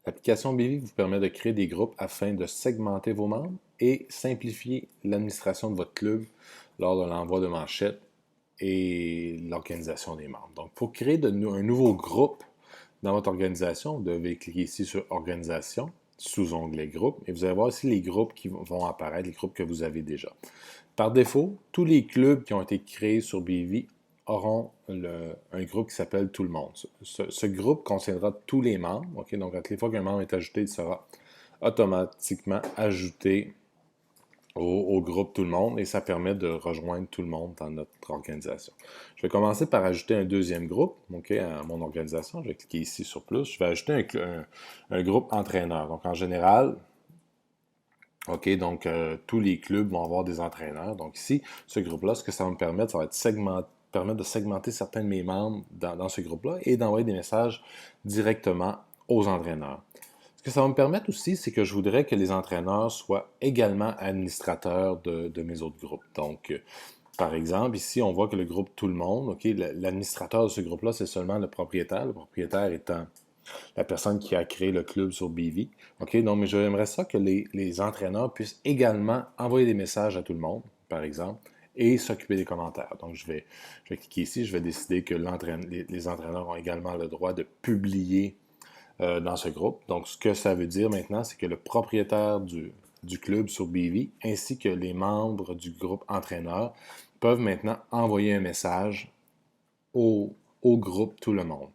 L'application BV vous permet de créer des groupes afin de segmenter vos membres et simplifier l'administration de votre club lors de l'envoi de manchettes et l'organisation des membres. Donc, pour créer un nouveau groupe dans votre organisation, vous devez cliquer ici sur Organisation, sous-onglet Groupe, et vous allez voir ici les groupes qui vont apparaître, les groupes que vous avez déjà. Par défaut, tous les clubs qui ont été créés sur BV auront un groupe qui s'appelle Tout le monde. Ce groupe contiendra tous les membres. Okay? Donc, à toutes les fois qu'un membre est ajouté, il sera automatiquement ajouté au groupe Tout le monde et ça permet de rejoindre tout le monde dans notre organisation. Je vais commencer par ajouter un deuxième groupe à mon organisation. Je vais cliquer ici sur plus. Je vais ajouter un groupe entraîneur. Donc, en général, tous les clubs vont avoir des entraîneurs. Donc ici, ce groupe-là, ce que ça va me permettre, ça va être permettre de segmenter certains de mes membres dans ce groupe-là et d'envoyer des messages directement aux entraîneurs. Ce que ça va me permettre aussi, c'est que je voudrais que les entraîneurs soient également administrateurs de mes autres groupes. Donc, par exemple, ici, on voit que le groupe Tout le monde, l'administrateur de ce groupe-là, c'est seulement le propriétaire étant la personne qui a créé le club sur BV. Donc, mais j'aimerais ça que les entraîneurs puissent également envoyer des messages à tout le monde, par exemple, et s'occuper des commentaires. Donc, je vais cliquer ici, je vais décider que les entraîneurs ont également le droit de publier dans ce groupe. Donc, ce que ça veut dire maintenant, c'est que le propriétaire du club sur BV, ainsi que les membres du groupe entraîneur, peuvent maintenant envoyer un message au groupe Tout le monde.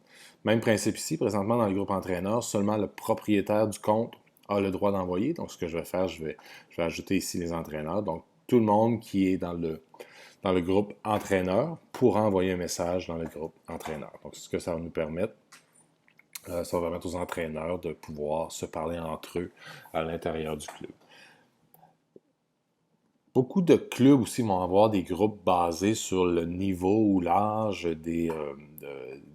Même principe ici, présentement dans le groupe entraîneur, seulement le propriétaire du compte a le droit d'envoyer. Donc, ce que je vais faire, je vais ajouter ici les entraîneurs. Donc, tout le monde qui est dans le groupe entraîneur pourra envoyer un message dans le groupe entraîneur. Donc, ce que ça va nous permettre, ça va permettre aux entraîneurs de pouvoir se parler entre eux à l'intérieur du club. Beaucoup de clubs aussi vont avoir des groupes basés sur le niveau ou l'âge des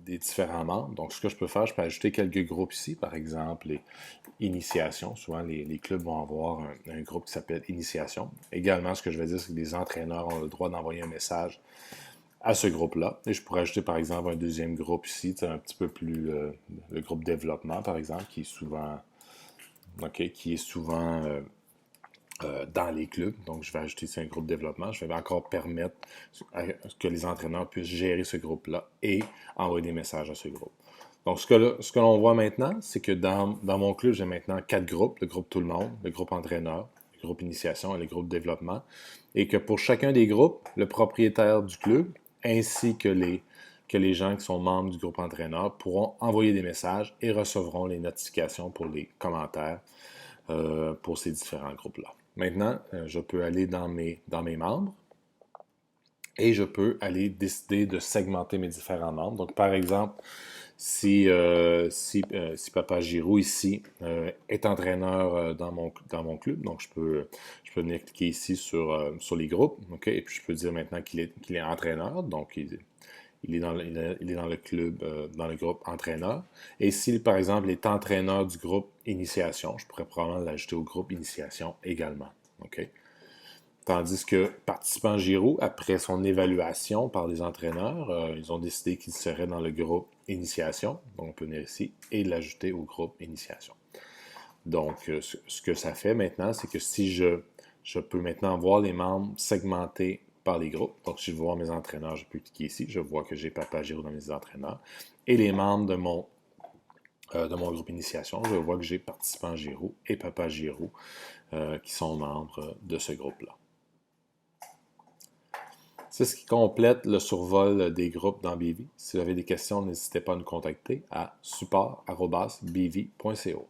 différents membres. Donc, ce que je peux faire, je peux ajouter quelques groupes ici, par exemple les initiations. Souvent, les clubs vont avoir un groupe qui s'appelle Initiation. Également, ce que je vais dire, c'est que les entraîneurs ont le droit d'envoyer un message à ce groupe-là. Et je pourrais ajouter, par exemple, un deuxième groupe ici, un petit peu plus le groupe développement, par exemple, qui est souvent dans les clubs. Donc, je vais ajouter ici un groupe développement. Je vais encore permettre que les entraîneurs puissent gérer ce groupe-là et envoyer des messages à ce groupe. Donc, ce que l'on voit maintenant, c'est que dans mon club, j'ai maintenant 4 groupes. Le groupe Tout le monde, le groupe entraîneur, le groupe initiation et le groupe développement. Et que pour chacun des groupes, le propriétaire du club ainsi que les gens qui sont membres du groupe entraîneur pourront envoyer des messages et recevront les notifications pour les commentaires pour ces différents groupes-là. Maintenant, je peux aller dans mes membres et je peux aller décider de segmenter mes différents membres. Donc, par exemple, si Papa Giroux ici est entraîneur dans mon club, donc je peux venir cliquer ici sur les groupes, et puis je peux dire maintenant qu'il est entraîneur, donc il est dans le club, dans le groupe entraîneur. Et s'il, par exemple, est entraîneur du groupe initiation, je pourrais probablement l'ajouter au groupe initiation également. Tandis que participant Giroux, après son évaluation par les entraîneurs, ils ont décidé qu'il serait dans le groupe initiation. Donc, on peut venir ici et l'ajouter au groupe initiation. Donc, ce que ça fait maintenant, c'est que si je peux maintenant voir les membres segmentés par les groupes. Donc, si je veux voir mes entraîneurs, je peux cliquer ici. Je vois que j'ai Papa Giroux dans mes entraîneurs. Et les membres de mon groupe initiation, je vois que j'ai participant Giroux et Papa Giroux qui sont membres de ce groupe-là. C'est ce qui complète le survol des groupes dans BV. Si vous avez des questions, n'hésitez pas à nous contacter à support@bv.co.